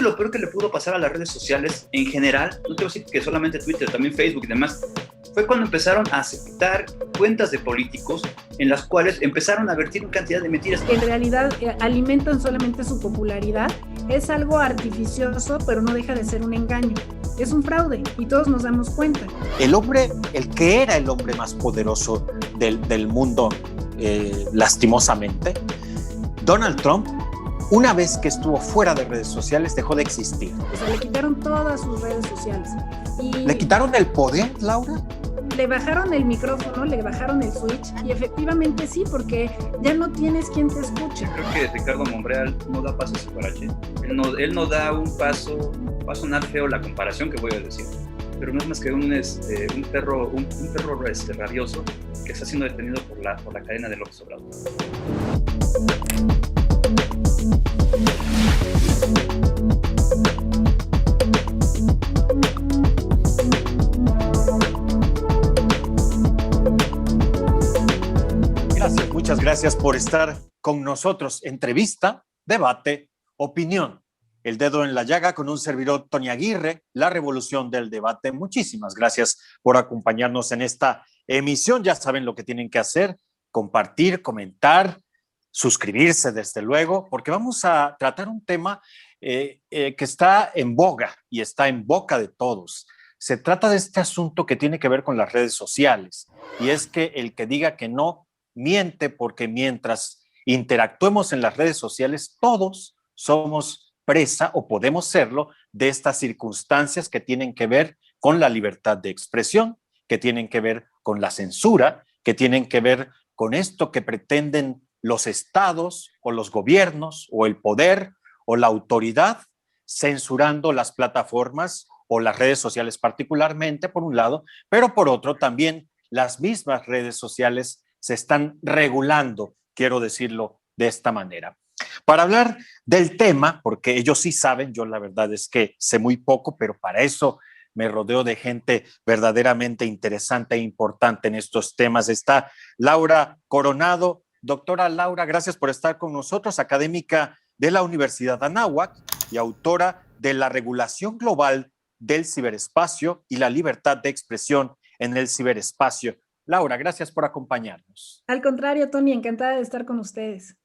lo peor que le pudo pasar a las redes sociales en general, no te voy a decir que solamente Twitter, también Facebook y demás, fue cuando empezaron a aceptar cuentas de políticos en las cuales empezaron a vertir una cantidad de mentiras. Que en realidad alimentan solamente su popularidad. Es algo artificioso, pero no deja de ser un engaño. Es un fraude y todos nos damos cuenta. El que era el hombre más poderoso del mundo, lastimosamente, Donald Trump, una vez que estuvo fuera de redes sociales, dejó de existir. O sea, le quitaron todas sus redes sociales. Y ¿le quitaron el poder, Laura? Le bajaron el micrófono, le bajaron el switch y efectivamente sí, porque ya no tienes quien te escuche. Creo que Ricardo Monreal no da pasos sin parache. Él no da un paso, va a sonar feo la comparación que voy a decir, pero no es más que un perro rabioso que está siendo detenido por la cadena de López Obrador. Muchas gracias por estar con nosotros. Entrevista, debate, opinión. El dedo en la llaga con un servidor, Tony Aguirre, la revolución del debate. Muchísimas gracias por acompañarnos en esta emisión. Ya saben lo que tienen que hacer: compartir, comentar, suscribirse desde luego, porque vamos a tratar un tema que está en boga y está en boca de todos. Se trata de este asunto que tiene que ver con las redes sociales, y es que el que diga que no miente, porque mientras interactuemos en las redes sociales, todos somos presa, o podemos serlo, de estas circunstancias que tienen que ver con la libertad de expresión, que tienen que ver con la censura, que tienen que ver con esto que pretenden los estados o los gobiernos o el poder o la autoridad, censurando las plataformas o las redes sociales particularmente, por un lado, pero por otro también las mismas redes sociales se están regulando, quiero decirlo de esta manera. Para hablar del tema, porque ellos sí saben, yo la verdad es que sé muy poco, pero para eso me rodeo de gente verdaderamente interesante e importante en estos temas. Está Laura Coronado. Doctora Laura, gracias por estar con nosotros, académica de la Universidad Anáhuac y autora de La regulación global del ciberespacio y la libertad de expresión en el ciberespacio. Laura, gracias por acompañarnos. Al contrario, Tony, encantada de estar con ustedes.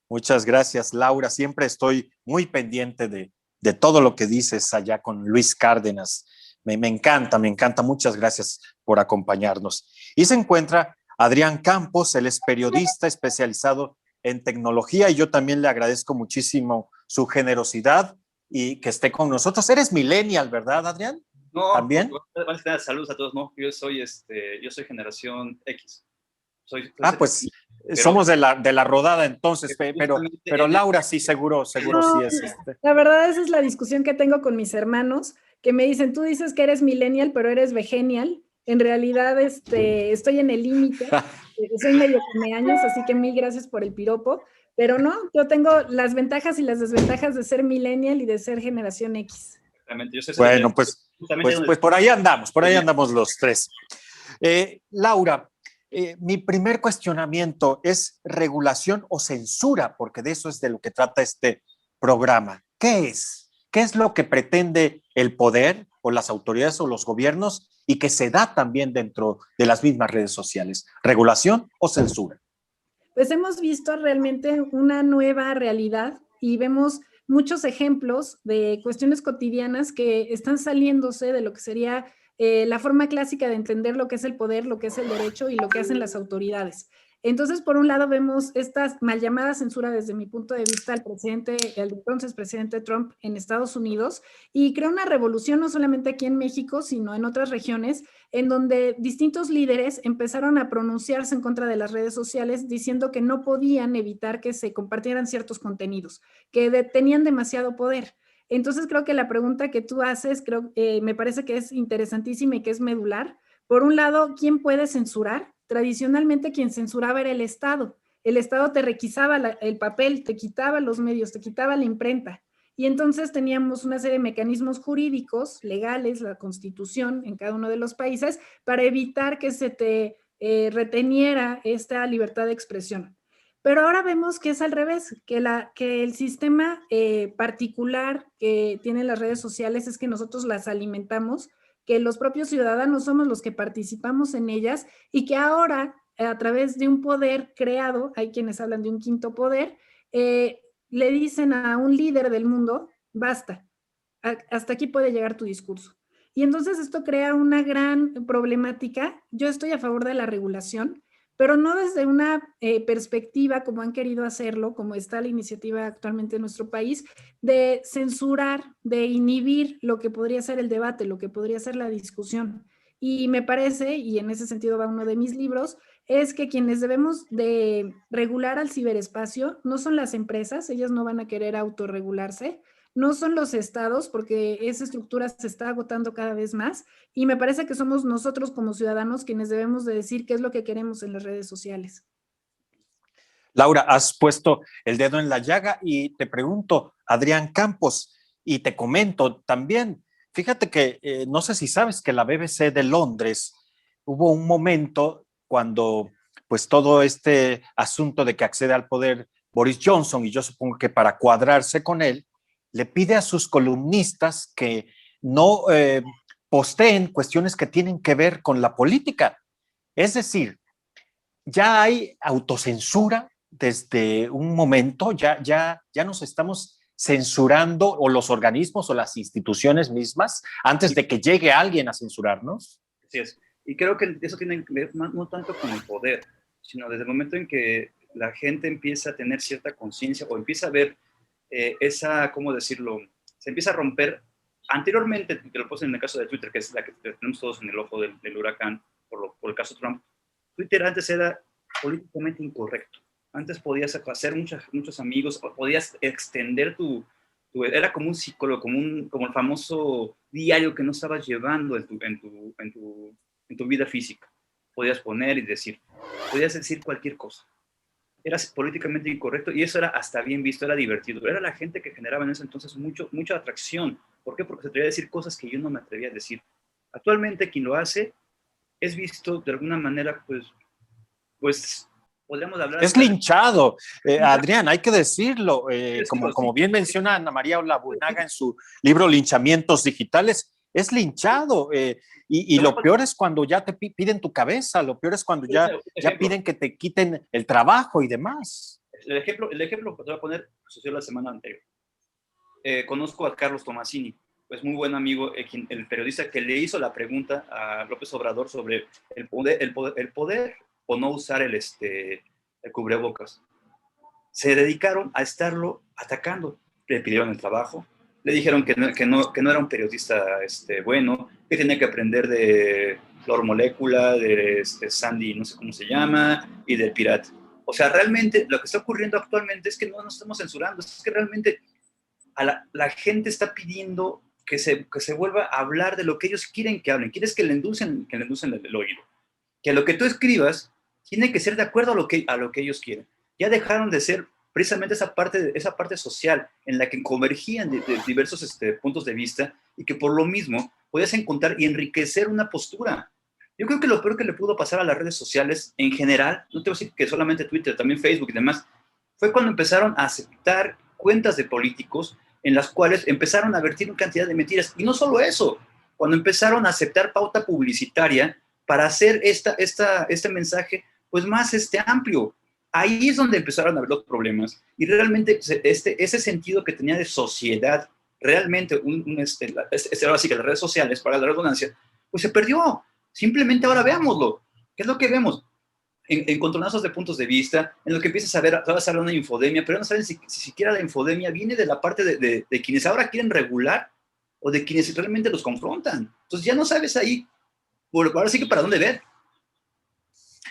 Muchas gracias, Laura. Siempre estoy muy pendiente de todo lo que dices allá con Luis Cárdenas. Me encanta, me encanta. Muchas gracias por acompañarnos. Y se encuentra Adrián Campos, él es periodista especializado en tecnología, y yo también le agradezco muchísimo su generosidad y que esté con nosotros. Eres millennial, ¿verdad, Adrián? No, ¿también? Saludos a todos. No, yo soy generación X. Pues pero, somos de la rodada entonces, pero Laura sí, seguro no, sí es. La verdad, esa es la discusión que tengo con mis hermanos, que me dicen, tú dices que eres millennial, pero eres vegenial. En realidad, estoy en el límite, soy medio comeaños, así que mil gracias por el piropo, pero no, yo tengo las ventajas y las desventajas de ser millennial y de ser generación X. Yo sé, bueno, pues por ahí andamos los tres. Laura, mi primer cuestionamiento es regulación o censura, porque de eso es de lo que trata este programa. ¿Qué es? ¿Qué es lo que pretende el poder o las autoridades o los gobiernos y que se da también dentro de las mismas redes sociales? ¿Regulación o censura? Pues hemos visto realmente una nueva realidad y vemos muchos ejemplos de cuestiones cotidianas que están saliéndose de lo que sería la forma clásica de entender lo que es el poder, lo que es el derecho y lo que hacen las autoridades. Entonces, por un lado, vemos esta mal llamada censura desde mi punto de vista al entonces presidente Trump en Estados Unidos, y crea una revolución no solamente aquí en México, sino en otras regiones, en donde distintos líderes empezaron a pronunciarse en contra de las redes sociales, diciendo que no podían evitar que se compartieran ciertos contenidos, que tenían demasiado poder. Entonces, creo que la pregunta que tú haces, me parece que es interesantísima y que es medular. Por un lado, ¿quién puede censurar? Tradicionalmente quien censuraba era el Estado. El Estado te requisaba el papel, te quitaba los medios, te quitaba la imprenta. Y entonces teníamos una serie de mecanismos jurídicos, legales, la Constitución en cada uno de los países, para evitar que se te reteniera esta libertad de expresión. Pero ahora vemos que es al revés, que el sistema particular que tienen las redes sociales es que nosotros las alimentamos, que los propios ciudadanos somos los que participamos en ellas y que ahora, a través de un poder creado, hay quienes hablan de un quinto poder, le dicen a un líder del mundo, basta, hasta aquí puede llegar tu discurso. Y entonces esto crea una gran problemática. Yo estoy a favor de la regulación, pero no desde una perspectiva como han querido hacerlo, como está la iniciativa actualmente en nuestro país, de censurar, de inhibir lo que podría ser el debate, lo que podría ser la discusión. Y me parece, y en ese sentido va uno de mis libros, es que quienes debemos de regular al ciberespacio no son las empresas, ellas no van a querer autorregularse, no son los estados, porque esa estructura se está agotando cada vez más, y me parece que somos nosotros como ciudadanos quienes debemos de decir qué es lo que queremos en las redes sociales. Laura, has puesto el dedo en la llaga y te pregunto, Adrián Campos, y te comento también, fíjate que no sé si sabes que la BBC de Londres hubo un momento cuando pues todo este asunto de que accede al poder Boris Johnson, y yo supongo que para cuadrarse con él, le pide a sus columnistas que no posteen cuestiones que tienen que ver con la política. Es decir, ya hay autocensura desde un momento, ya nos estamos censurando, o los organismos o las instituciones mismas, antes de que llegue alguien a censurarnos. Así es. Y creo que eso tiene que ver no tanto con el poder, sino desde el momento en que la gente empieza a tener cierta conciencia o empieza a ver esa, ¿cómo decirlo? Se empieza a romper. Anteriormente, te lo puse en el caso de Twitter, que es la que tenemos todos en el ojo del huracán por el caso Trump. Twitter antes era políticamente incorrecto. Antes podías hacer muchos amigos, podías extender era como un psicólogo, como el famoso diario que no estabas llevando en tu vida física. Podías poner y decir, podías decir cualquier cosa. Eras políticamente incorrecto y eso era hasta bien visto, era divertido. Era la gente que generaba en ese entonces mucha atracción. ¿Por qué? Porque se atrevía a decir cosas que yo no me atrevía a decir. Actualmente quien lo hace es visto de alguna manera, pues podríamos hablar... Es linchado, Adrián, hay que decirlo. Como bien menciona Ana María Olabuenaga en su libro Linchamientos Digitales, es linchado. Y lo peor es cuando ya te piden tu cabeza, lo peor es cuando ya piden que te quiten el trabajo y demás. El ejemplo que te voy a poner sucedió la semana anterior. Conozco a Carlos Tomasini, pues muy buen amigo, el periodista que le hizo la pregunta a López Obrador sobre el poder o no usar el cubrebocas. Se dedicaron a estarlo atacando. Le pidieron el trabajo, le dijeron que no era un periodista bueno, que tenía que aprender de Flor Molécula, de Sandy, no sé cómo se llama, y del Pirata. O sea, realmente lo que está ocurriendo actualmente es que no nos estamos censurando, es que realmente la gente está pidiendo que se vuelva a hablar de lo que ellos quieren que hablen. Quieres que le endulcen el oído. Que lo que tú escribas tiene que ser de acuerdo a lo que ellos quieren. Ya dejaron de ser precisamente esa parte social en la que convergían de diversos puntos de vista y que por lo mismo podías encontrar y enriquecer una postura. Yo creo que lo peor que le pudo pasar a las redes sociales en general, no te voy a decir que solamente Twitter, también Facebook y demás, fue cuando empezaron a aceptar cuentas de políticos en las cuales empezaron a vertir una cantidad de mentiras. Y no solo eso, cuando empezaron a aceptar pauta publicitaria para hacer este mensaje pues más asmplia. Ahí es donde empezaron a haber los problemas y realmente ese sentido que tenía de sociedad, realmente ahora sí que las redes sociales, para la redundancia, pues se perdió. Simplemente ahora veámoslo. ¿Qué es lo que vemos? Encontronazos de puntos de vista, en lo que empiezas a ver, vas a hablar de una infodemia, pero no saben si siquiera la infodemia viene de la parte de quienes ahora quieren regular o de quienes realmente los confrontan. Entonces ya no sabes ahí, ahora sí que para dónde ver.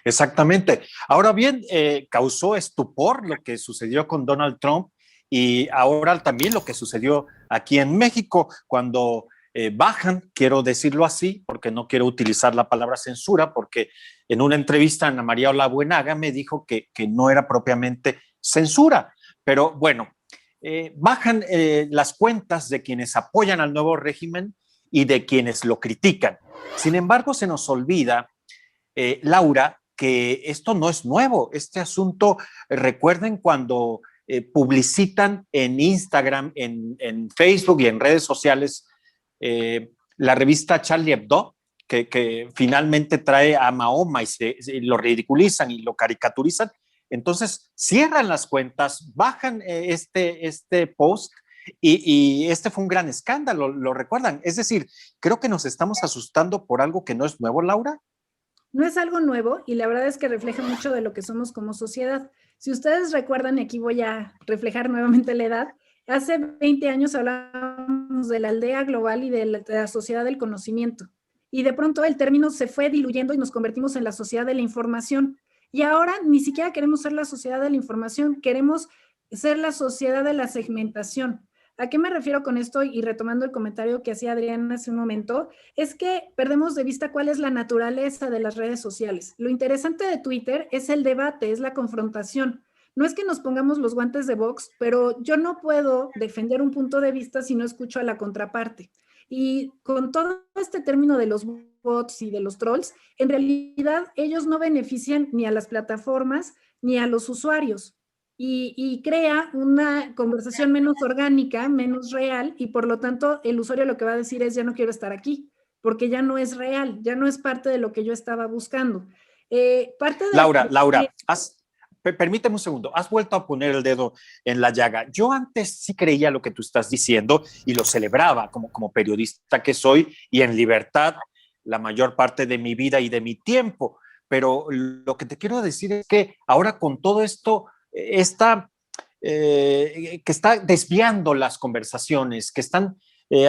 Exactamente. Ahora bien, causó estupor lo que sucedió con Donald Trump y ahora también lo que sucedió aquí en México cuando bajan, quiero decirlo así, porque no quiero utilizar la palabra censura, porque en una entrevista Ana María Olabuenaga me dijo que no era propiamente censura, pero bueno, bajan las cuentas de quienes apoyan al nuevo régimen y de quienes lo critican. Sin embargo, se nos olvida, Laura, que esto no es nuevo. Este asunto, recuerden cuando publicitan en Instagram, en Facebook y en redes sociales la revista Charlie Hebdo, que finalmente trae a Mahoma y lo ridiculizan y lo caricaturizan. Entonces cierran las cuentas, bajan este post y este fue un gran escándalo, ¿lo recuerdan? Es decir, creo que nos estamos asustando por algo que no es nuevo, Laura. No es algo nuevo y la verdad es que refleja mucho de lo que somos como sociedad. Si ustedes recuerdan, y aquí voy a reflejar nuevamente la edad, hace 20 años hablábamos de la aldea global y de la sociedad del conocimiento. Y de pronto el término se fue diluyendo y nos convertimos en la sociedad de la información. Y ahora ni siquiera queremos ser la sociedad de la información, queremos ser la sociedad de la segmentación. ¿A qué me refiero con esto? Y retomando el comentario que hacía Adrián hace un momento, es que perdemos de vista cuál es la naturaleza de las redes sociales. Lo interesante de Twitter es el debate, es la confrontación. No es que nos pongamos los guantes de box, pero yo no puedo defender un punto de vista si no escucho a la contraparte. Y con todo este término de los bots y de los trolls, en realidad ellos no benefician ni a las plataformas ni a los usuarios. Y crea una conversación menos orgánica, menos real, y por lo tanto el usuario lo que va a decir es ya no quiero estar aquí, porque ya no es real, ya no es parte de lo que yo estaba buscando. Parte de Laura, permíteme un segundo, has vuelto a poner el dedo en la llaga. Yo antes sí creía lo que tú estás diciendo y lo celebraba como periodista que soy y en libertad la mayor parte de mi vida y de mi tiempo, pero lo que te quiero decir es que ahora con todo esto que está desviando las conversaciones, que están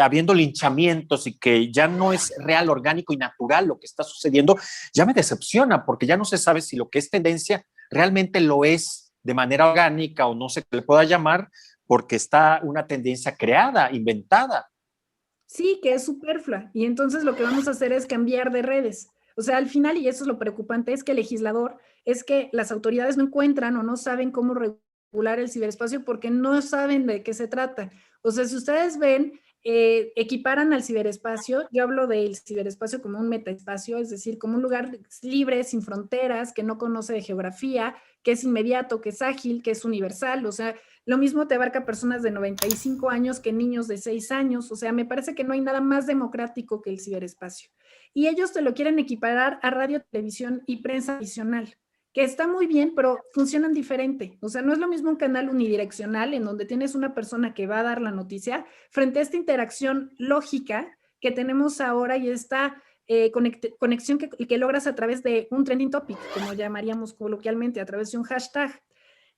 habiendo linchamientos y que ya no es real, orgánico y natural lo que está sucediendo, ya me decepciona porque ya no se sabe si lo que es tendencia realmente lo es de manera orgánica o no sé qué le pueda llamar, porque está una tendencia creada, inventada. Sí, que es superflua. Y entonces lo que vamos a hacer es cambiar de redes. O sea, al final, y eso es lo preocupante, es que el legislador, es que las autoridades no encuentran o no saben cómo regular el ciberespacio porque no saben de qué se trata. O sea, si ustedes ven, equiparan al ciberespacio, yo hablo del ciberespacio como un metaespacio, es decir, como un lugar libre, sin fronteras, que no conoce de geografía, que es inmediato, que es ágil, que es universal. O sea, lo mismo te abarca personas de 95 años que niños de 6 años. O sea, me parece que no hay nada más democrático que el ciberespacio. Y ellos te lo quieren equiparar a radio, televisión y prensa tradicional, que está muy bien, pero funcionan diferente. O sea, no es lo mismo un canal unidireccional en donde tienes una persona que va a dar la noticia frente a esta interacción lógica que tenemos ahora y esta conexión que logras a través de un trending topic, como llamaríamos coloquialmente, a través de un hashtag.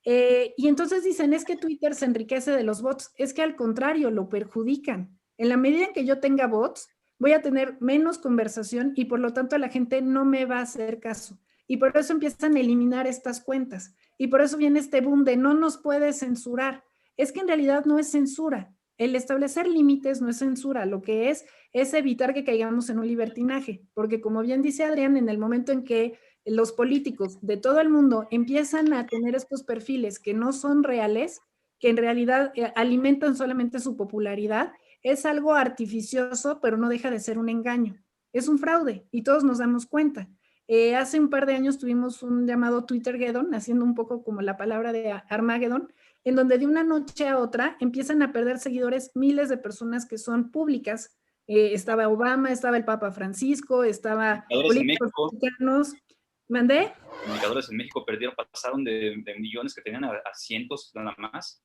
Y entonces dicen, es que Twitter se enriquece de los bots. Es que al contrario, lo perjudican. En la medida en que yo tenga bots, voy a tener menos conversación y por lo tanto la gente no me va a hacer caso. Y por eso empiezan a eliminar estas cuentas. Y por eso viene este boom de no nos puede censurar. Es que en realidad no es censura. El establecer límites no es censura. Lo que es evitar que caigamos en un libertinaje. Porque como bien dice Adrián, en el momento en que los políticos de todo el mundo empiezan a tener estos perfiles que no son reales, que en realidad alimentan solamente su popularidad, es algo artificioso, pero no deja de ser un engaño. Es un fraude y todos nos damos cuenta. Hace un par de años tuvimos un llamado Twittergeddon, haciendo un poco como la palabra de Armageddon, en donde de una noche a otra empiezan a perder seguidores miles de personas que son públicas. Estaba Obama, estaba el Papa Francisco, estaba políticos mexicanos. ¿Mandé? Comunicadores en México pasaron de millones que tenían a cientos nada más.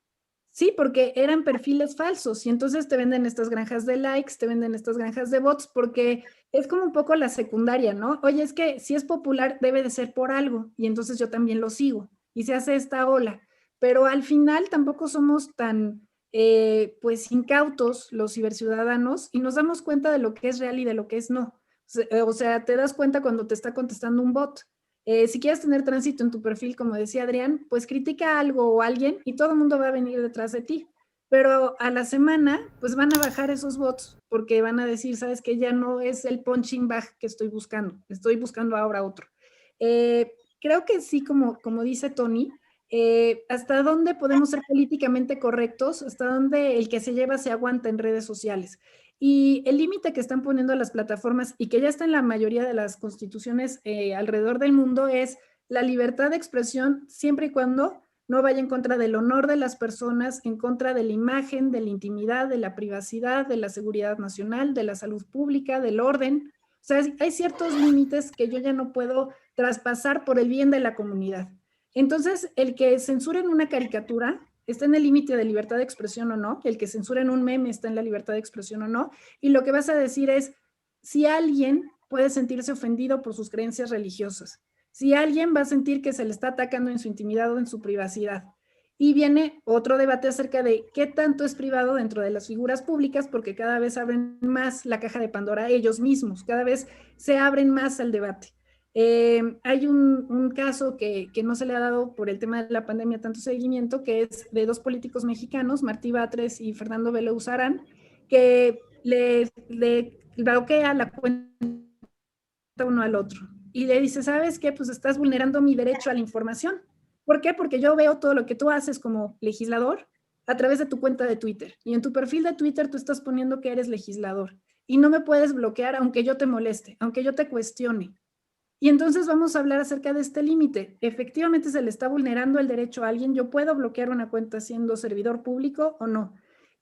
Sí, porque eran perfiles falsos y entonces te venden estas granjas de likes, te venden estas granjas de bots, porque es como un poco la secundaria, ¿no? Oye, es que si es popular debe de ser por algo y entonces yo también lo sigo y se hace esta ola, pero al final tampoco somos tan, pues, incautos los ciberciudadanos y nos damos cuenta de lo que es real y de lo que es no. O sea, te das cuenta cuando te está contestando un bot. Si quieres tener tránsito en tu perfil, como decía Adrián, pues critica algo o alguien y todo el mundo va a venir detrás de ti. Pero a la semana, pues van a bajar esos bots porque van a decir, sabes que ya no es el punching bag que estoy buscando ahora otro. Creo que sí, como dice Tony, hasta dónde podemos ser políticamente correctos, hasta dónde el que se lleva se aguanta en redes sociales. Y el límite que están poniendo las plataformas y que ya está en la mayoría de las constituciones alrededor del mundo es la libertad de expresión siempre y cuando no vaya en contra del honor de las personas, en contra de la imagen, de la intimidad, de la privacidad, de la seguridad nacional, de la salud pública, del orden. O sea, hay ciertos límites que yo ya no puedo traspasar por el bien de la comunidad. Entonces, el que censuren una caricatura está en el límite de libertad de expresión o no, el que censuren un meme está en la libertad de expresión o no, y lo que vas a decir es, si alguien puede sentirse ofendido por sus creencias religiosas, si alguien va a sentir que se le está atacando en su intimidad o en su privacidad. Y viene otro debate acerca de qué tanto es privado dentro de las figuras públicas, porque cada vez abren más la caja de Pandora ellos mismos, cada vez se abren más al debate. Hay un caso que no se le ha dado por el tema de la pandemia tanto seguimiento, que es de dos políticos mexicanos, Martí Batres y Fernando Bello Sarán, que le bloquea la cuenta uno al otro y le dice, ¿sabes qué? Pues estás vulnerando mi derecho a la información. ¿Por qué? Porque yo veo todo lo que tú haces como legislador a través de tu cuenta de Twitter, y en tu perfil de Twitter tú estás poniendo que eres legislador y no me puedes bloquear aunque yo te moleste, aunque yo te cuestione. Y entonces vamos a hablar acerca de este límite. Efectivamente se le está vulnerando el derecho a alguien. Yo puedo bloquear una cuenta siendo servidor público o no.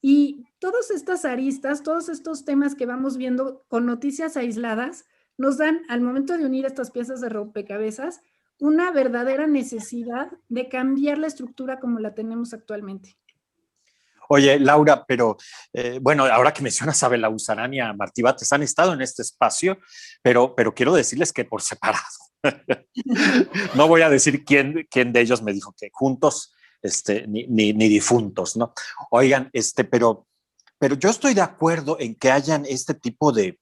Y todas estas aristas, todos estos temas que vamos viendo con noticias aisladas, nos dan, al momento de unir estas piezas de rompecabezas, una verdadera necesidad de cambiar la estructura como la tenemos actualmente. Oye, Laura, pero bueno, ahora que mencionas a Bello Sarán y a Martí Batres, han estado en este espacio, pero quiero decirles que por separado. No voy a decir quién de ellos me dijo que juntos, ni difuntos, ¿no? Oigan, pero yo estoy de acuerdo en que hayan este tipo de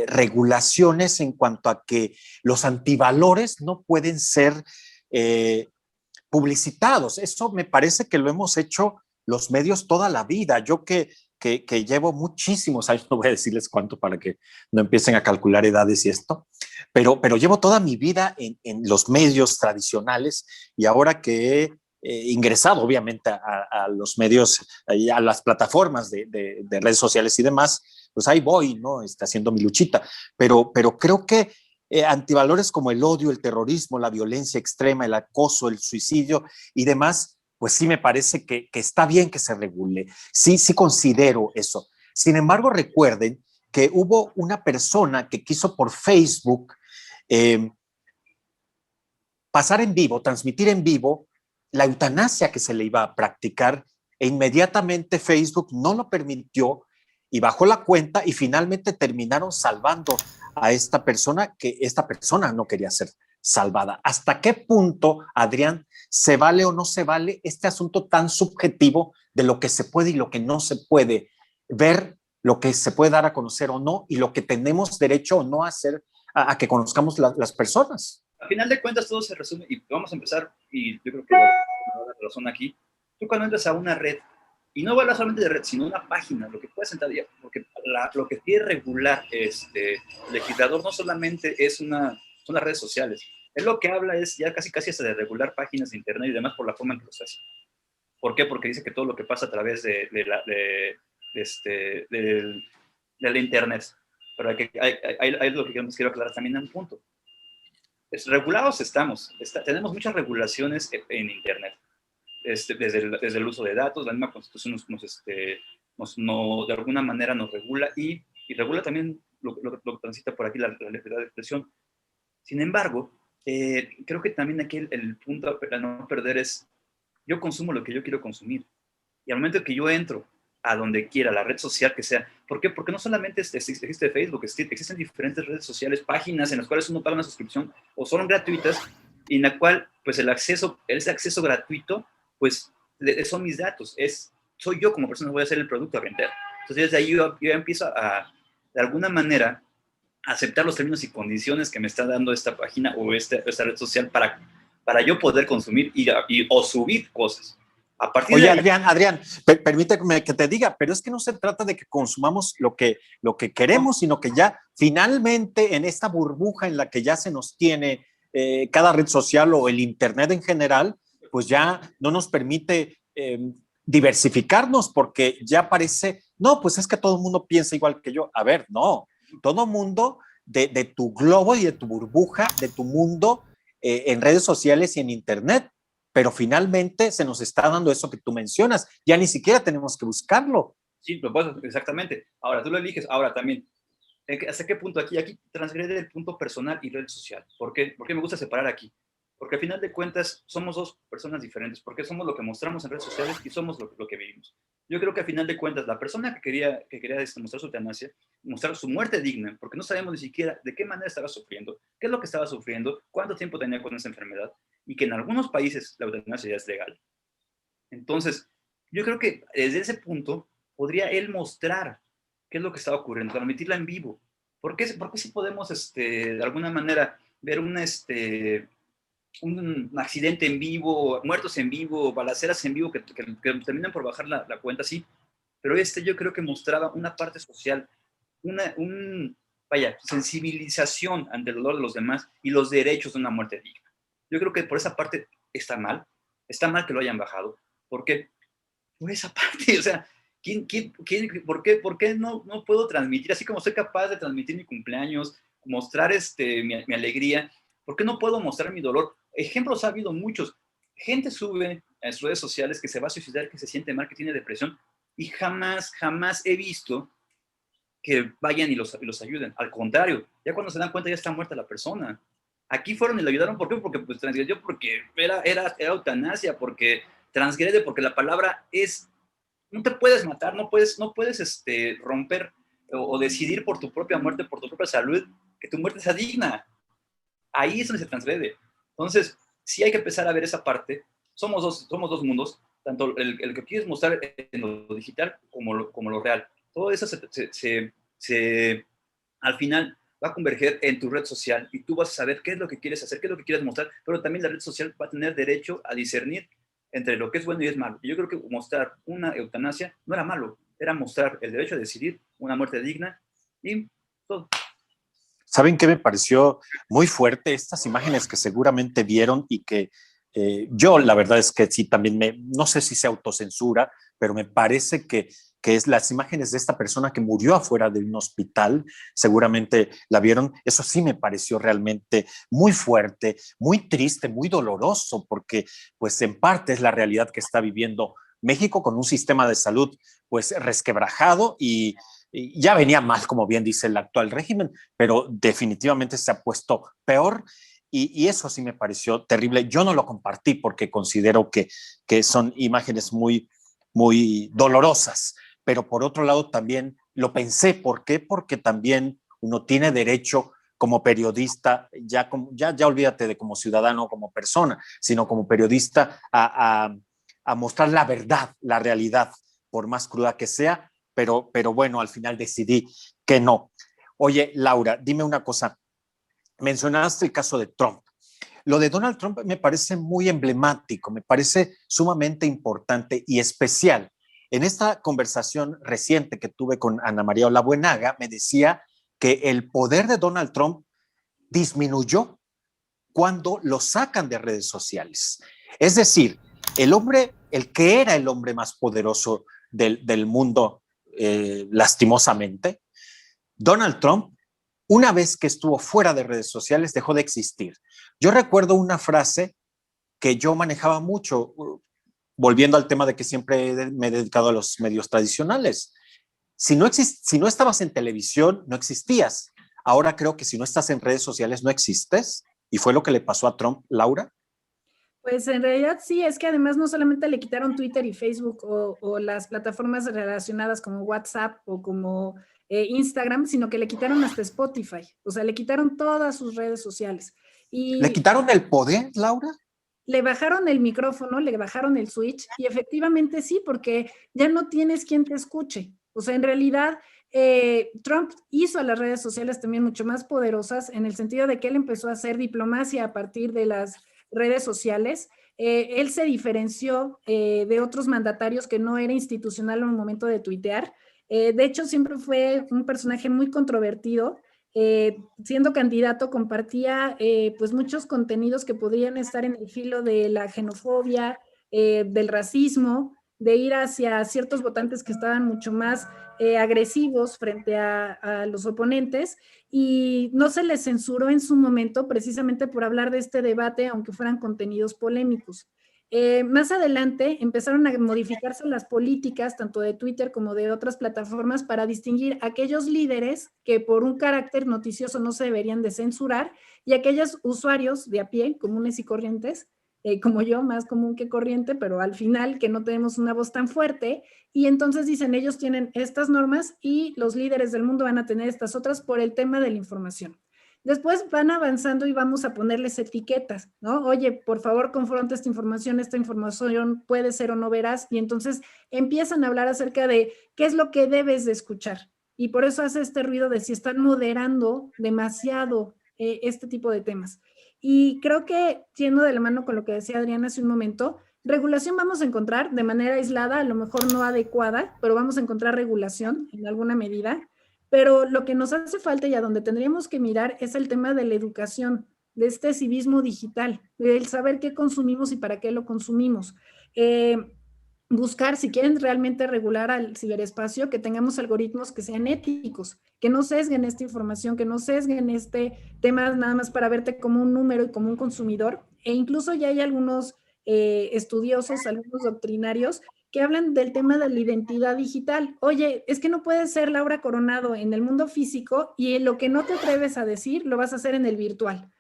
regulaciones en cuanto a que los antivalores no pueden ser publicitados. Eso me parece que lo hemos hecho los medios toda la vida. Yo que llevo muchísimos años, no voy a decirles cuánto para que no empiecen a calcular edades y esto, pero llevo toda mi vida en los medios tradicionales, y ahora que he ingresado obviamente a los medios, a las plataformas de redes sociales y demás, pues ahí voy, ¿no? Haciendo mi luchita, pero creo que antivalores como el odio, el terrorismo, la violencia extrema, el acoso, el suicidio y demás, pues sí me parece que está bien que se regule. Sí considero eso. Sin embargo, recuerden que hubo una persona que quiso por Facebook pasar en vivo, transmitir en vivo la eutanasia que se le iba a practicar, e inmediatamente Facebook no lo permitió y bajó la cuenta, y finalmente terminaron salvando a esta persona, que esta persona no quería ser salvada. ¿Hasta qué punto, Adrián, se vale o no se vale este asunto tan subjetivo de lo que se puede y lo que no se puede ver, lo que se puede dar a conocer o no, y lo que tenemos derecho o no a hacer, a que conozcamos las personas? A final de cuentas todo se resume, y vamos a empezar, y yo creo que la razón aquí, tú cuando entras a una red, y no hablas solamente de red, sino una página, lo que puedes entrar, porque lo que quiere regular el legislador no solamente son las redes sociales. Él lo que habla es ya casi hasta de regular páginas de internet y demás por la forma en que los hace. ¿Por qué? Porque dice que todo lo que pasa a través de la internet. Pero hay lo que quiero aclarar también en un punto. Regulados tenemos muchas regulaciones en internet. Desde el uso de datos, la misma Constitución de alguna manera nos regula y regula también lo que transita por aquí la libertad de expresión. Sin embargo, creo que también aquí el punto a no perder es, yo consumo lo que yo quiero consumir, y al momento que yo entro a donde quiera, la red social que sea, ¿por qué? Porque no solamente existe Facebook, existen diferentes redes sociales, páginas en las cuales uno paga una suscripción o son gratuitas, y en la cual pues ese acceso gratuito pues son mis datos, soy yo como persona, voy a hacer el producto a vender. Entonces desde ahí yo empiezo de alguna manera a aceptar los términos y condiciones que me está dando esta página o esta red social para yo poder consumir o subir cosas. A partir Oye, de ahí, Adrián, permíteme que te diga, pero es que no se trata de que consumamos lo que queremos, sino que ya finalmente en esta burbuja en la que ya se nos tiene cada red social o el internet en general, pues ya no nos permite diversificarnos porque ya parece, no, pues es que todo el mundo piensa igual que yo. A ver, no, todo el mundo de tu globo y de tu burbuja, de tu mundo en redes sociales y en internet, pero finalmente se nos está dando eso que tú mencionas, ya ni siquiera tenemos que buscarlo. Sí, pues, exactamente. Ahora, tú lo eliges. Ahora también, ¿hasta qué punto aquí transgrede el punto personal y red social? ¿Por qué? Porque me gusta separar aquí. Porque al final de cuentas somos dos personas diferentes, porque somos lo que mostramos en redes sociales y somos lo que vivimos. Yo creo que al final de cuentas la persona que quería mostrar su eutanasia, mostrar su muerte digna, porque no sabemos ni siquiera de qué manera estaba sufriendo, qué es lo que estaba sufriendo, cuánto tiempo tenía con esa enfermedad, y que en algunos países la eutanasia ya es legal. Entonces, yo creo que desde ese punto podría él mostrar qué es lo que estaba ocurriendo, transmitirla en vivo. ¿Por qué si podemos, de alguna manera, ver un accidente en vivo, muertos en vivo, balaceras en vivo que terminan por bajar la cuenta, sí? Pero yo creo que mostraba una parte social, sensibilización ante el dolor de los demás y los derechos de una muerte digna. Yo creo que por esa parte está mal que lo hayan bajado, porque por esa parte, o sea, ¿por qué no puedo transmitir, así como soy capaz de transmitir mi cumpleaños, mostrar mi alegría, ¿por qué no puedo mostrar mi dolor? Ejemplos ha habido muchos. Gente sube en sus redes sociales que se va a suicidar, que se siente mal, que tiene depresión, y jamás he visto que vayan y los ayuden. Al contrario, ya cuando se dan cuenta ya está muerta la persona. Aquí fueron y le ayudaron, ¿por qué? Porque pues transgredió, porque era eutanasia, porque transgrede, porque la palabra es, no te puedes matar, no puedes romper o decidir por tu propia muerte, por tu propia salud, que tu muerte sea digna. Ahí es donde se transgrede. Entonces, sí hay que empezar a ver esa parte. Somos dos mundos, tanto el que quieres mostrar en lo digital como lo real. Todo eso al final va a converger en tu red social y tú vas a saber qué es lo que quieres hacer, qué es lo que quieres mostrar, pero también la red social va a tener derecho a discernir entre lo que es bueno y es malo. Y yo creo que mostrar una eutanasia no era malo, era mostrar el derecho a decidir, una muerte digna y todo. ¿Saben qué me pareció muy fuerte? Estas imágenes que seguramente vieron y que yo la verdad es que sí también no sé si se autocensura, pero me parece que es las imágenes de esta persona que murió afuera de un hospital, seguramente la vieron, eso sí me pareció realmente muy fuerte, muy triste, muy doloroso, porque pues en parte es la realidad que está viviendo México con un sistema de salud pues resquebrajado y ya venía mal, como bien dice el actual régimen, pero definitivamente se ha puesto peor. Y eso sí me pareció terrible. Yo no lo compartí porque considero que son imágenes muy, muy dolorosas, pero por otro lado también lo pensé. ¿Por qué? Porque también uno tiene derecho como periodista, ya olvídate de como ciudadano, como persona, sino como periodista a mostrar la verdad, la realidad, por más cruda que sea, pero bueno, al final decidí que no. Oye, Laura, dime una cosa. Mencionaste el caso de Trump. Lo de Donald Trump me parece muy emblemático, me parece sumamente importante y especial. En esta conversación reciente que tuve con Ana María Olabuenaga, me decía que el poder de Donald Trump disminuyó cuando lo sacan de redes sociales. Es decir, el que era el hombre más poderoso del mundo, lastimosamente, Donald Trump, una vez que estuvo fuera de redes sociales, dejó de existir. Yo recuerdo una frase que yo manejaba mucho, volviendo al tema de que siempre me he dedicado a los medios tradicionales. Si no estabas en televisión, no existías. Ahora creo que si no estás en redes sociales, no existes. Y fue lo que le pasó a Trump, Laura. Pues en realidad sí, es que además no solamente le quitaron Twitter y Facebook o las plataformas relacionadas como WhatsApp o como Instagram, sino que le quitaron hasta Spotify, o sea, le quitaron todas sus redes sociales. Y ¿le quitaron el poder, Laura? Le bajaron el micrófono, le bajaron el switch y efectivamente sí, porque ya no tienes quien te escuche. O sea, en realidad Trump hizo a las redes sociales también mucho más poderosas en el sentido de que él empezó a hacer diplomacia a partir de las redes sociales. Él se diferenció de otros mandatarios que no era institucional en un momento de tuitear. De hecho, siempre fue un personaje muy controvertido. Siendo candidato compartía pues muchos contenidos que podrían estar en el filo de la xenofobia, del racismo, de ir hacia ciertos votantes que estaban mucho más agresivos frente a los oponentes, y no se les censuró en su momento precisamente por hablar de este debate, aunque fueran contenidos polémicos. Más adelante empezaron a modificarse las políticas, tanto de Twitter como de otras plataformas, para distinguir aquellos líderes que por un carácter noticioso no se deberían de censurar y aquellos usuarios de a pie, comunes y corrientes, como yo, más común que corriente, pero al final que no tenemos una voz tan fuerte, y entonces dicen, ellos tienen estas normas y los líderes del mundo van a tener estas otras por el tema de la información. Después van avanzando y vamos a ponerles etiquetas, ¿no? Oye, por favor, confronta esta información puede ser o no veraz, y entonces empiezan a hablar acerca de qué es lo que debes de escuchar. Y por eso hace este ruido de si están moderando demasiado este tipo de temas. Y creo que, yendo de la mano con lo que decía Adriana hace un momento, regulación vamos a encontrar de manera aislada, a lo mejor no adecuada, pero vamos a encontrar regulación en alguna medida. Pero lo que nos hace falta y a donde tendríamos que mirar es el tema de la educación, de este civismo digital, del saber qué consumimos y para qué lo consumimos. Buscar, si quieren realmente regular al ciberespacio, que tengamos algoritmos que sean éticos, que no sesguen esta información, que no sesguen este tema nada más para verte como un número y como un consumidor. E incluso ya hay algunos estudiosos, algunos doctrinarios, que hablan del tema de la identidad digital. Oye, es que no puedes ser Laura Coronado en el mundo físico y lo que no te atreves a decir lo vas a hacer en el virtual,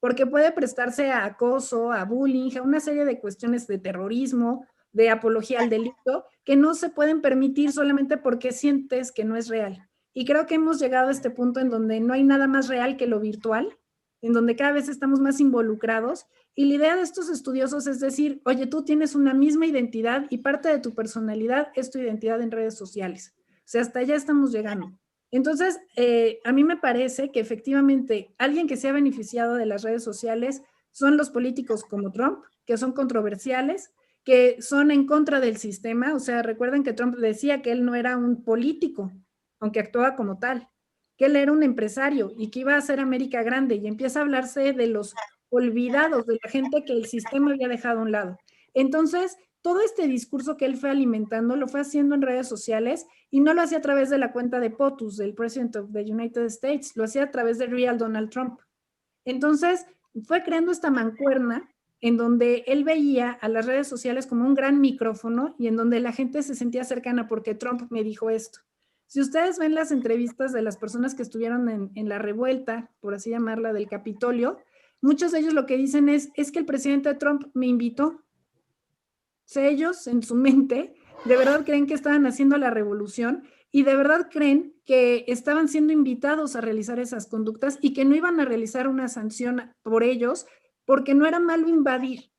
porque puede prestarse a acoso, a bullying, a una serie de cuestiones de terrorismo, de apología al delito, que no se pueden permitir solamente porque sientes que no es real. Y creo que hemos llegado a este punto en donde no hay nada más real que lo virtual, en donde cada vez estamos más involucrados, y la idea de estos estudiosos es decir, oye, tú tienes una misma identidad y parte de tu personalidad es tu identidad en redes sociales. O sea, hasta allá estamos llegando. Entonces, a mí me parece que efectivamente alguien que se ha beneficiado de las redes sociales son los políticos como Trump, que son controversiales, que son en contra del sistema. O sea, recuerden que Trump decía que él no era un político, aunque actuaba como tal, que él era un empresario y que iba a hacer América grande, y empieza a hablarse de los olvidados, de la gente que el sistema había dejado a un lado. Entonces, todo este discurso que él fue alimentando lo fue haciendo en redes sociales, y no lo hacía a través de la cuenta de POTUS, del President of the United States, lo hacía a través de Real Donald Trump. Entonces, fue creando esta mancuerna en donde él veía a las redes sociales como un gran micrófono y en donde la gente se sentía cercana porque Trump me dijo esto. Si ustedes ven las entrevistas de las personas que estuvieron en la revuelta, por así llamarla, del Capitolio, muchos de ellos lo que dicen es que el presidente Trump me invitó. O sea, ellos en su mente de verdad creen que estaban haciendo la revolución y de verdad creen que estaban siendo invitados a realizar esas conductas y que no iban a realizar una sanción por ellos porque no era malo invadir.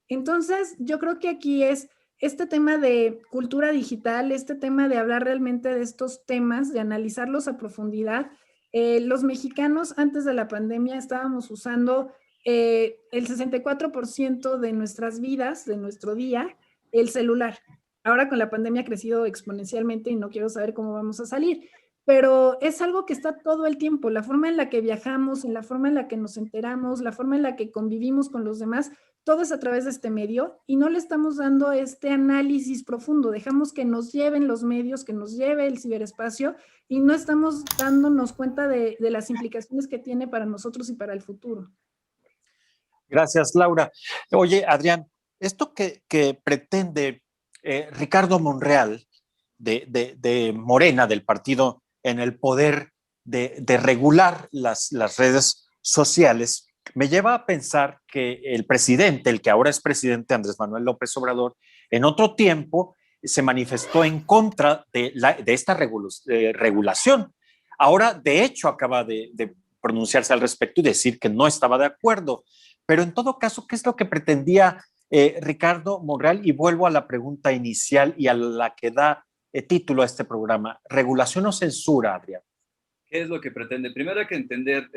Entonces, yo creo que aquí es este tema de cultura digital, este tema de hablar realmente de estos temas, de analizarlos a profundidad. Los mexicanos antes de la pandemia estábamos usando el 64% de nuestras vidas, de nuestro día, el celular. Ahora con la pandemia ha crecido exponencialmente y no quiero saber cómo vamos a salir, pero es algo que está todo el tiempo, la forma en la que viajamos, en la forma en la que nos enteramos, la forma en la que convivimos con los demás, todo es a través de este medio y no le estamos dando este análisis profundo, dejamos que nos lleven los medios, que nos lleve el ciberespacio y no estamos dándonos cuenta de las implicaciones que tiene para nosotros y para el futuro. Gracias, Laura. Oye, Adrián, esto que pretende Ricardo Monreal de Morena, del partido en el poder de regular las redes sociales, me lleva a pensar que el presidente, el que ahora es presidente, Andrés Manuel López Obrador, en otro tiempo se manifestó en contra de esta regulación. Ahora, de hecho, acaba de pronunciarse al respecto y decir que no estaba de acuerdo. Pero en todo caso, ¿qué es lo que pretendía Ricardo Monreal? Y vuelvo a la pregunta inicial y a la que da título a este programa. ¿Regulación o censura, Adrián? ¿Qué es lo que pretende? Primero hay que entender,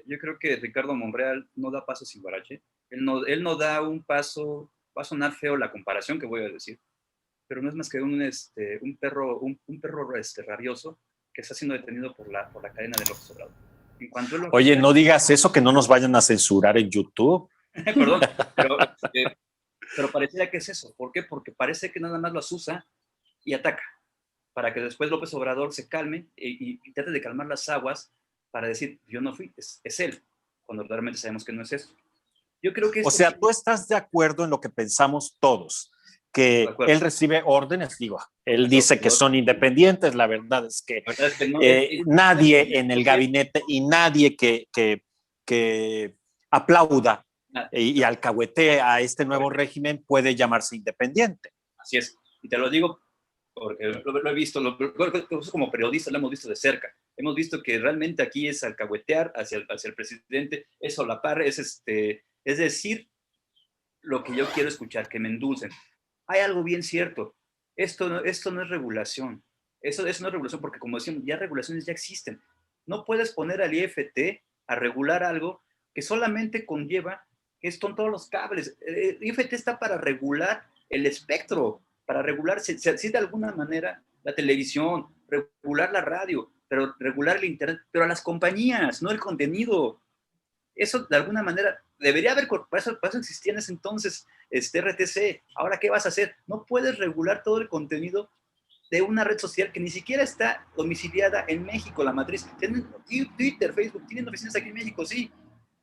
yo creo que Ricardo Monreal no da paso sin guarache. Él no da un paso, va a sonar feo la comparación que voy a decir, pero no es más que un perro rabioso que está siendo detenido por la cadena de López Obrador. Oye, no digas eso, que no nos vayan a censurar en YouTube. Perdón, pero Pero pareciera que es eso. ¿Por qué? Porque parece que nada más lo asusa y ataca, para que después López Obrador se calme y trate de calmar las aguas para decir, yo no fui, es él, cuando realmente sabemos que no es eso. Yo creo que o sea, tú estás de acuerdo en lo que pensamos todos, que él recibe órdenes, digo, él dice que son independientes, la verdad es que, nadie en el gabinete y nadie que aplauda y alcahuetee a este nuevo régimen puede llamarse independiente. Así es, y te lo digo porque lo he visto, como periodistas lo hemos visto de cerca, hemos visto que realmente aquí es alcahuetear hacia el presidente, es solapar, es decir lo que yo quiero escuchar, que me endulcen. Hay algo bien cierto, esto no es regulación, eso no es regulación, porque como decíamos, ya regulaciones ya existen. No puedes poner al IFT a regular algo que solamente conlleva, que son todos los cables. El IFT está para regular el espectro, para regular, si de alguna manera, la televisión, regular la radio, pero regular el internet, pero a las compañías, no el contenido. Eso de alguna manera debería haber, para eso existía en ese entonces RTC. Ahora, ¿qué vas a hacer? No puedes regular todo el contenido de una red social que ni siquiera está domiciliada en México, la matriz. Tienen Twitter, Facebook, tienen oficinas aquí en México, sí,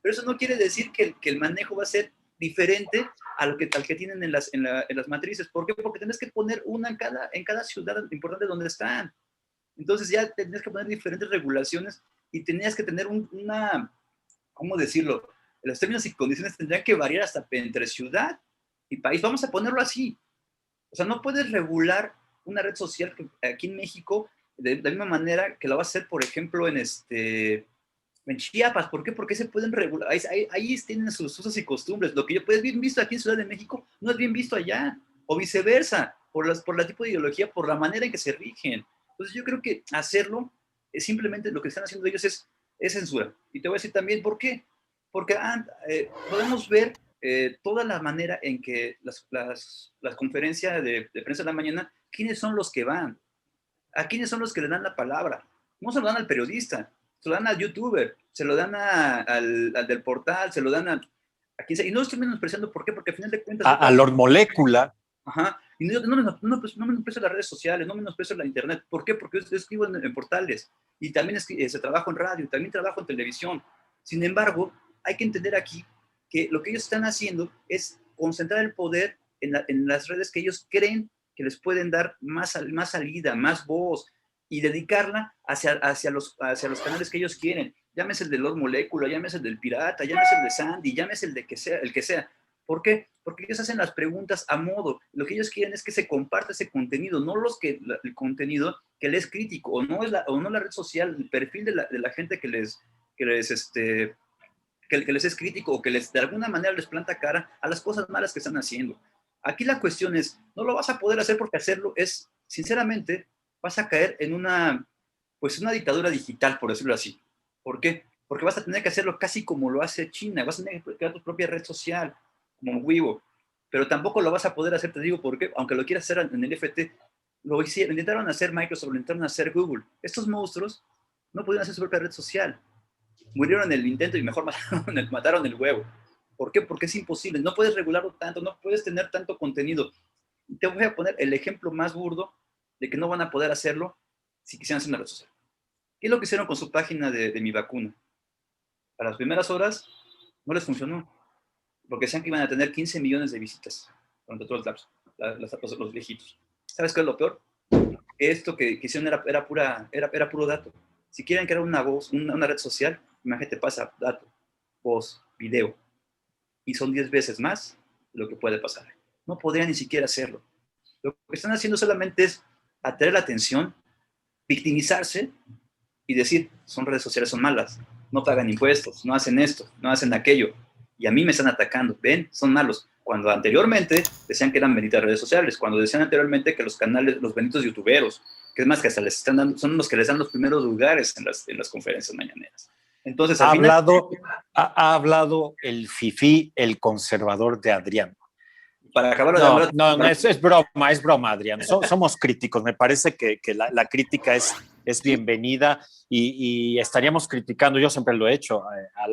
pero eso no quiere decir que el manejo va a ser diferente al que tienen en las matrices. ¿Por qué? Porque tienes que poner una en cada ciudad importante donde están. Entonces ya tenías que poner diferentes regulaciones y tenías que tener una, ¿cómo decirlo? Los términos y condiciones tendrían que variar hasta entre ciudad y país. Vamos a ponerlo así. O sea, no puedes regular una red social que aquí en México de la misma manera que lo vas a hacer, por ejemplo, en Chiapas. ¿Por qué? Porque se pueden regular. Ahí tienen sus usos y costumbres. Lo que yo puedes bien visto aquí en Ciudad de México no es bien visto allá. O viceversa, por la tipo de ideología, por la manera en que se rigen. Entonces yo creo que hacerlo, simplemente lo que están haciendo ellos es censura. Y te voy a decir también por qué. Porque podemos ver toda la manera en que las conferencias de prensa de la mañana, ¿quiénes son los que van? ¿A quiénes son los que le dan la palabra? No se lo dan al periodista, se lo dan al youtuber, se lo dan al del portal, se lo dan a quien sea. Y no estoy menospreciando, ¿por qué? Porque al final de cuentas... A Lord Molécula. Ajá. Y no menosprecio las redes sociales, no menosprecio la internet. ¿Por qué? Porque yo escribo en portales y también se trabajo en radio, también trabajo en televisión. Sin embargo, hay que entender aquí que lo que ellos están haciendo es concentrar el poder en las redes que ellos creen que les pueden dar más salida, más voz, y dedicarla hacia los canales que ellos quieren. Llámese el de Lord Molécula, llámese el del Pirata, llámese el de Sandy, llámese el que sea. ¿Por qué? Porque ellos hacen las preguntas a modo. Lo que ellos quieren es que se comparta ese contenido, no el contenido que les es crítico, o no la red social, el perfil de la gente que les es crítico, o que de alguna manera les planta cara a las cosas malas que están haciendo. Aquí la cuestión es, no lo vas a poder hacer porque hacerlo es, sinceramente, vas a caer en una dictadura digital, por decirlo así. ¿Por qué? Porque vas a tener que hacerlo casi como lo hace China, vas a tener que crear tu propia red social, como Weibo, pero tampoco lo vas a poder hacer, te digo, porque aunque lo quieras hacer en el FT, lo intentaron hacer Microsoft, lo intentaron hacer Google. Estos monstruos no pudieron hacer su propia red social. Murieron en el intento y mejor mataron el huevo. ¿Por qué? Porque es imposible, no puedes regularlo tanto, no puedes tener tanto contenido. Te voy a poner el ejemplo más burdo de que no van a poder hacerlo si quisieran hacer una red social. ¿Qué es lo que hicieron con su página de Mi Vacuna? A las primeras horas no les funcionó, porque decían que iban a tener 15 millones de visitas durante todos los viejitos. ¿Sabes qué es lo peor? Esto que hicieron era puro dato. Si quieren crear una voz, una red social, imagínate, pasa dato, voz, video, y son 10 veces más lo que puede pasar. No podrían ni siquiera hacerlo. Lo que están haciendo solamente es atraer la atención, victimizarse y decir, son redes sociales, son malas, no pagan impuestos, no hacen esto, no hacen aquello, y a mí me están atacando, ven, son malos. Cuando anteriormente decían que eran benditas redes sociales, cuando decían anteriormente que los canales, los benditos youtuberos, que es más que hasta les están dando, son los que les dan los primeros lugares en las conferencias mañaneras. Entonces, ha hablado el fifí, el conservador de Adrián. Para acabar es broma, Adrián. Somos críticos. Me parece que la crítica es bienvenida y estaríamos criticando, yo siempre lo he hecho,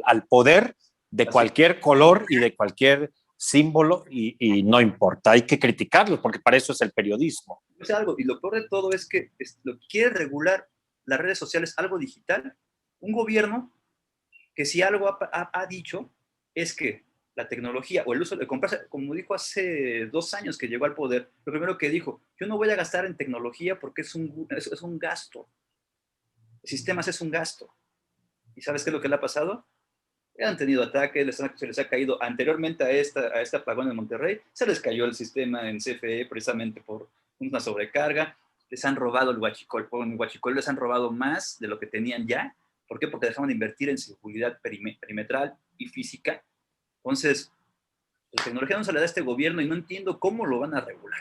al poder de cualquier color y de cualquier símbolo y no importa. Hay que criticarlo porque para eso es el periodismo. O sea, algo, y lo peor de todo es que lo que quiere regular las redes sociales, algo digital, un gobierno que si algo ha dicho es que la tecnología o el uso de comprarse, como dijo hace 2 años que llegó al poder, lo primero que dijo, yo no voy a gastar en tecnología porque es un gasto. Sistemas es un gasto. ¿Y sabes qué es lo que le ha pasado? Han tenido ataques, se les ha caído anteriormente a este apagón en Monterrey, se les cayó el sistema en CFE precisamente por una sobrecarga, les han robado el huachicol, por el huachicol les han robado más de lo que tenían ya. ¿Por qué? Porque dejaron de invertir en seguridad perimetral y física. Entonces, la tecnología no se le da a este gobierno y no entiendo cómo lo van a regular.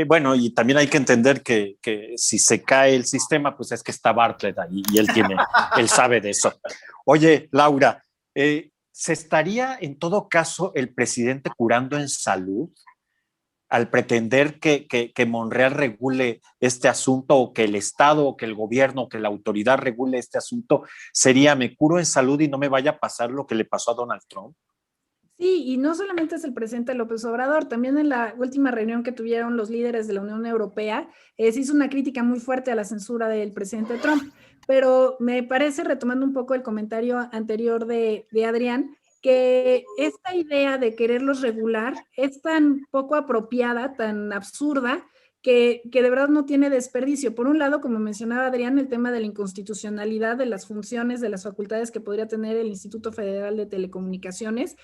Bueno, y también hay que entender que si se cae el sistema, pues es que está Bartlett ahí y él sabe de eso. Oye, Laura, ¿se estaría en todo caso el presidente curando en salud al pretender que Monreal regule este asunto o que el Estado o que el gobierno o que la autoridad regule este asunto? ¿Sería me curo en salud y no me vaya a pasar lo que le pasó a Donald Trump? Sí, y no solamente es el presidente López Obrador, también en la última reunión que tuvieron los líderes de la Unión Europea, se hizo una crítica muy fuerte a la censura del presidente Trump, pero me parece, retomando un poco el comentario anterior de Adrián, que esta idea de quererlos regular es tan poco apropiada, tan absurda, que de verdad no tiene desperdicio. Por un lado, como mencionaba Adrián, el tema de la inconstitucionalidad de las funciones, de las facultades que podría tener el Instituto Federal de Telecomunicaciones.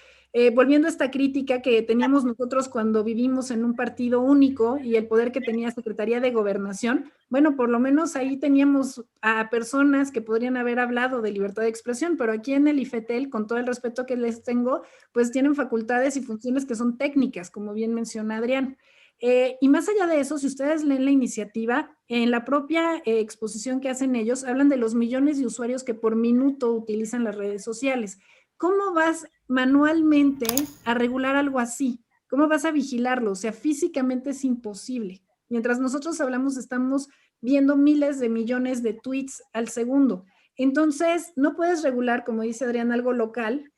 Volviendo a esta crítica que teníamos nosotros cuando vivimos en un partido único y el poder que tenía Secretaría de Gobernación, bueno, por lo menos ahí teníamos a personas que podrían haber hablado de libertad de expresión, pero aquí en el IFETEL, con todo el respeto que les tengo, pues tienen facultades y funciones que son técnicas, como bien menciona Adrián. Y más allá de eso, si ustedes leen la iniciativa, en la propia exposición que hacen ellos, hablan de los millones de usuarios que por minuto utilizan las redes sociales. ¿Cómo vas manualmente a regular algo así? ¿Cómo vas a vigilarlo? O sea, físicamente es imposible. Mientras nosotros hablamos, estamos viendo miles de millones de tweets al segundo. Entonces, no puedes regular, como dice Adrián, algo local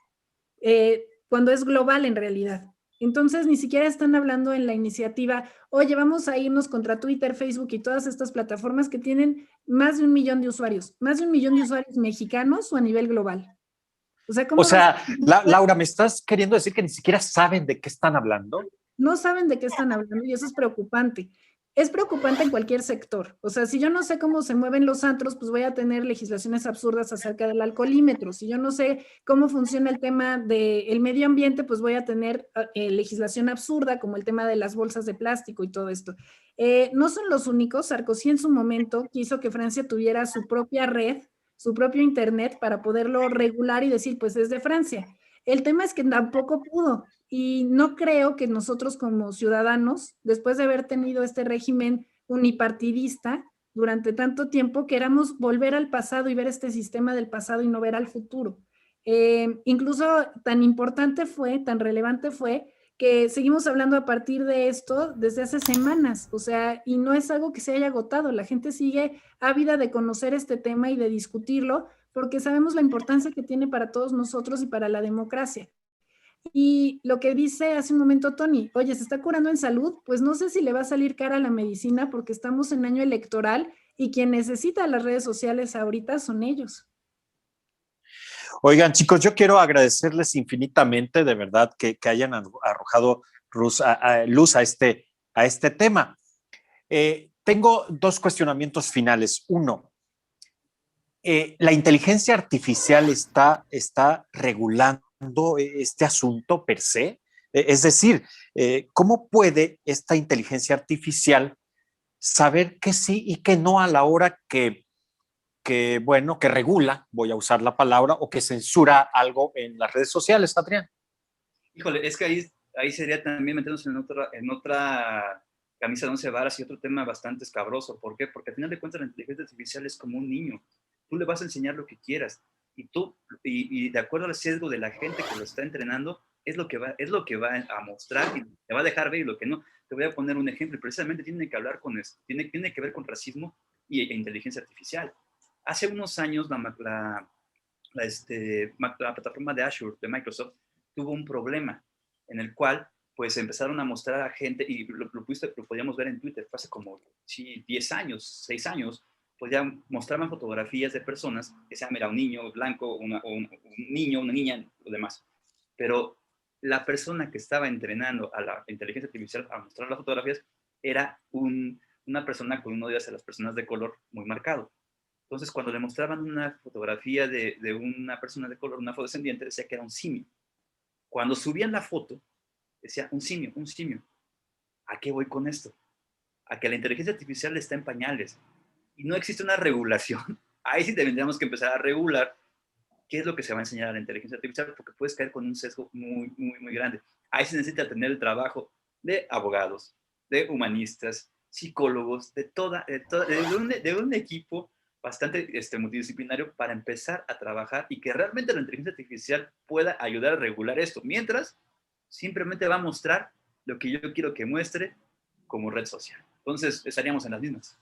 cuando es global en realidad. Entonces, ni siquiera están hablando en la iniciativa, oye, vamos a irnos contra Twitter, Facebook y todas estas plataformas que tienen más de 1 millón de usuarios, más de 1 millón de usuarios mexicanos o a nivel global. O sea, ¿cómo Laura, ¿me estás queriendo decir que ni siquiera saben de qué están hablando? No saben de qué están hablando y eso es preocupante. Es preocupante en cualquier sector. O sea, si yo no sé cómo se mueven los antros, pues voy a tener legislaciones absurdas acerca del alcoholímetro. Si yo no sé cómo funciona el tema del medio ambiente, pues voy a tener legislación absurda como el tema de las bolsas de plástico y todo esto. No son los únicos. Sarkozy en su momento quiso que Francia tuviera su propia red, su propio internet para poderlo regular y decir, pues es de Francia. El tema es que tampoco pudo. Y no creo que nosotros como ciudadanos, después de haber tenido este régimen unipartidista durante tanto tiempo, queramos volver al pasado y ver este sistema del pasado y no ver al futuro. Incluso tan importante fue, tan relevante fue, que seguimos hablando a partir de esto desde hace semanas, o sea, y no es algo que se haya agotado, la gente sigue ávida de conocer este tema y de discutirlo, porque sabemos la importancia que tiene para todos nosotros y para la democracia. Y lo que dice hace un momento Tony, oye, ¿se está curando en salud? Pues no sé si le va a salir cara a la medicina porque estamos en año electoral y quien necesita las redes sociales ahorita son ellos. Oigan, chicos, yo quiero agradecerles infinitamente, de verdad, que hayan arrojado luz a este tema. Tengo 2 cuestionamientos finales. Uno, ¿la inteligencia artificial está regulando este asunto per se? Es decir, ¿cómo puede esta inteligencia artificial saber que sí y que no a la hora que regula, voy a usar la palabra, o que censura algo en las redes sociales, Adrián? Híjole, es que ahí sería también meternos en otra camisa de 11 varas y otro tema bastante escabroso. ¿Por qué? Porque al final de cuentas la inteligencia artificial es como un niño. Tú le vas a enseñar lo que quieras y de acuerdo al sesgo de la gente que lo está entrenando, es lo que va a mostrar y te va a dejar ver y lo que no. Te voy a poner un ejemplo y precisamente tiene que ver con racismo e inteligencia artificial. Hace unos años la plataforma de Azure de Microsoft tuvo un problema en el cual pues empezaron a mostrar a gente, y lo podíamos ver en Twitter, fue hace como 10 años, 6 años, pues ya mostraban fotografías de personas, que sea, mira, un niño blanco, un niño, una niña, lo demás. Pero la persona que estaba entrenando a la inteligencia artificial a mostrar las fotografías era una persona con un odio hacia las personas de color muy marcado. Entonces, cuando le mostraban una fotografía de una persona de color, una afrodescendiente, decía que era un simio. Cuando subían la foto, decía un simio, un simio. ¿A qué voy con esto? A que la inteligencia artificial está en pañales y no existe una regulación. Ahí sí tendríamos que empezar a regular qué es lo que se va a enseñar a la inteligencia artificial, porque puedes caer con un sesgo muy, muy, muy grande. Ahí se necesita tener el trabajo de abogados, de humanistas, psicólogos, de un equipo bastante multidisciplinario para empezar a trabajar y que realmente la inteligencia artificial pueda ayudar a regular esto. Mientras, simplemente va a mostrar lo que yo quiero que muestre como red social. Entonces, estaríamos en las mismas.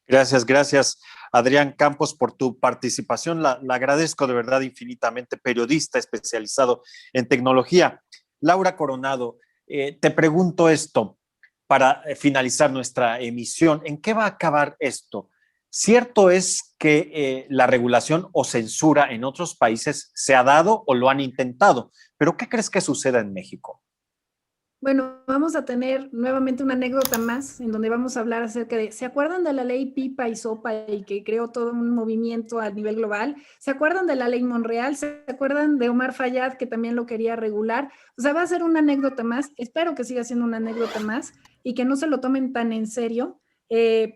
Gracias, Adrián Campos, por tu participación. La agradezco de verdad infinitamente, periodista especializado en tecnología. Laura Coronado, te pregunto esto para finalizar nuestra emisión. ¿En qué va a acabar esto? Cierto es que la regulación o censura en otros países se ha dado o lo han intentado, pero ¿qué crees que suceda en México? Bueno, vamos a tener nuevamente una anécdota más en donde vamos a hablar acerca de, ¿se acuerdan de la ley Pipa y Sopa y que creó todo un movimiento a nivel global? ¿Se acuerdan de la ley Monreal? ¿Se acuerdan de Omar Fayad que también lo quería regular? O sea, va a ser una anécdota más, espero que siga siendo una anécdota más y que no se lo tomen tan en serio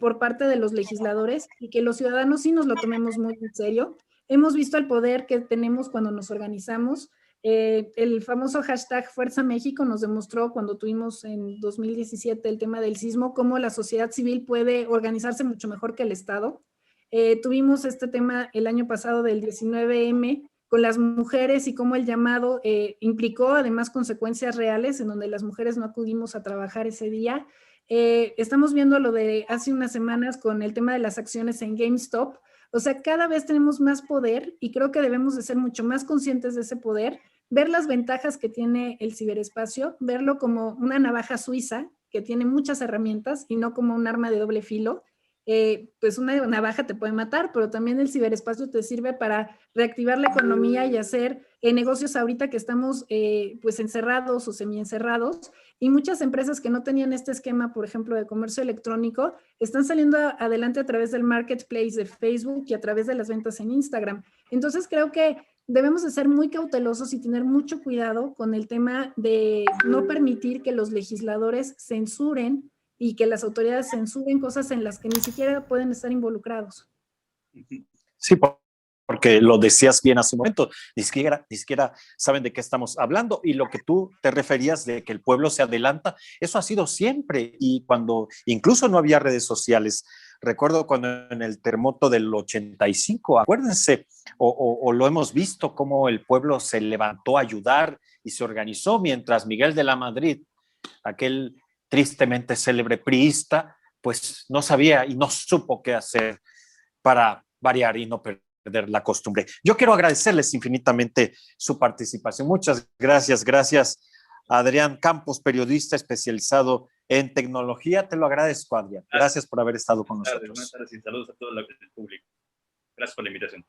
por parte de los legisladores y que los ciudadanos sí nos lo tomemos muy en serio. Hemos visto el poder que tenemos cuando nos organizamos. El famoso hashtag Fuerza México nos demostró cuando tuvimos en 2017 el tema del sismo, cómo la sociedad civil puede organizarse mucho mejor que el Estado. Tuvimos este tema el año pasado del 19M con las mujeres y cómo el llamado implicó además consecuencias reales en donde las mujeres no acudimos a trabajar ese día. Estamos viendo lo de hace unas semanas con el tema de las acciones en GameStop. O sea, cada vez tenemos más poder y creo que debemos de ser mucho más conscientes de ese poder, ver las ventajas que tiene el ciberespacio, verlo como una navaja suiza que tiene muchas herramientas y no como un arma de doble filo. Pues una navaja te puede matar, pero también el ciberespacio te sirve para reactivar la economía y hacer negocios ahorita que estamos pues encerrados o semi-encerrados, y muchas empresas que no tenían este esquema, por ejemplo, de comercio electrónico, están saliendo adelante a través del marketplace de Facebook y a través de las ventas en Instagram. Entonces creo que debemos de ser muy cautelosos y tener mucho cuidado con el tema de no permitir que los legisladores censuren y que las autoridades censuren cosas en las que ni siquiera pueden estar involucrados. Sí, porque lo decías bien hace un momento, ni siquiera saben de qué estamos hablando, y lo que tú te referías de que el pueblo se adelanta, eso ha sido siempre, y cuando incluso no había redes sociales. Recuerdo cuando en el terremoto del 85, acuérdense, o lo hemos visto, cómo el pueblo se levantó a ayudar y se organizó, mientras Miguel de la Madrid, aquel tristemente célebre priista, pues no sabía y no supo qué hacer para variar y no perder la costumbre. Yo quiero agradecerles infinitamente su participación. Muchas gracias. Gracias, Adrián Campos, periodista especializado en tecnología. Te lo agradezco, Adrián. Gracias por haber estado con nosotros. Buenas tardes y saludos a todo el público. Gracias por la invitación.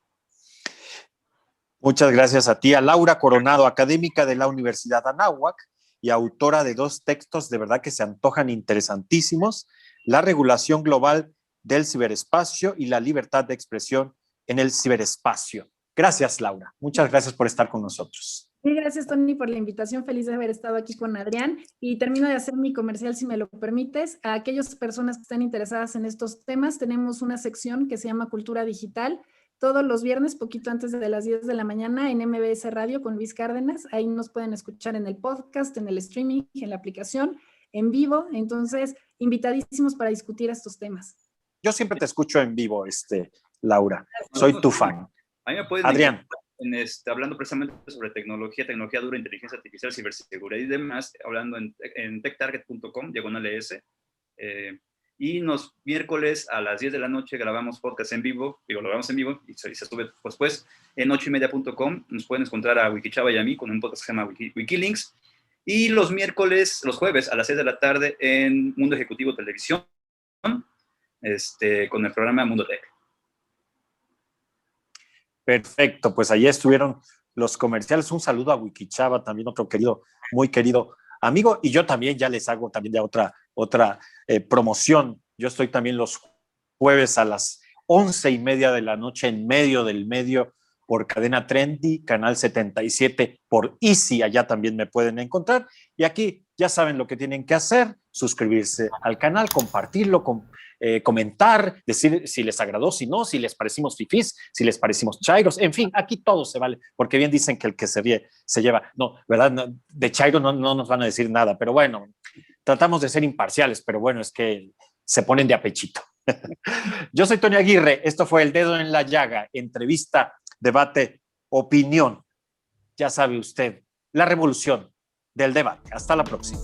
Muchas gracias a ti, a Laura Coronado, académica de la Universidad Anáhuac y autora de 2 textos de verdad que se antojan interesantísimos: La regulación global del ciberespacio y la libertad de expresión en el ciberespacio. Gracias, Laura. Muchas gracias por estar con nosotros. Sí, gracias, Tony, por la invitación. Feliz de haber estado aquí con Adrián. Y termino de hacer mi comercial, si me lo permites. A aquellas personas que están interesadas en estos temas, tenemos una sección que se llama Cultura Digital, todos los viernes, poquito antes de las 10 de la mañana, en MBS Radio con Luis Cárdenas. Ahí nos pueden escuchar en el podcast, en el streaming, en la aplicación, en vivo. Entonces, invitadísimos para discutir estos temas. Yo siempre te escucho en vivo, Laura. Soy tu fan. A mí me pueden Adrián. Hablando precisamente sobre tecnología dura, inteligencia artificial, ciberseguridad y demás, hablando en techtarget.com/S. Y miércoles a las 10 de la noche grabamos podcast en vivo, lo grabamos en vivo y se sube después en 8ymedia.com. Nos pueden encontrar a Wikichava y a mí con un podcast que se llama Wikilinks. Y los jueves a las 6 de la tarde en Mundo Ejecutivo Televisión, con el programa Mundo Tech. Perfecto, pues allí estuvieron los comerciales. Un saludo a Wikichava, también otro querido, muy querido amigo. Y yo también ya les hago también ya otra promoción. Yo estoy también los jueves a las 11:30 de la noche en medio del medio por Cadena Trendy, Canal 77 por Easy, allá también me pueden encontrar. Y aquí ya saben lo que tienen que hacer: suscribirse al canal, compartirlo, comentar, decir si les agradó, si no, si les parecimos fifís, si les parecimos chairos, en fin, aquí todo se vale, porque bien dicen que el que se lleva, no, ¿verdad? No, de chairo no nos van a decir nada, pero bueno, tratamos de ser imparciales, pero bueno, es que se ponen de apechito. Yo soy Tony Aguirre, esto fue El Dedo en la Llaga, entrevista, debate, opinión. Ya sabe usted, la revolución del debate. Hasta la próxima.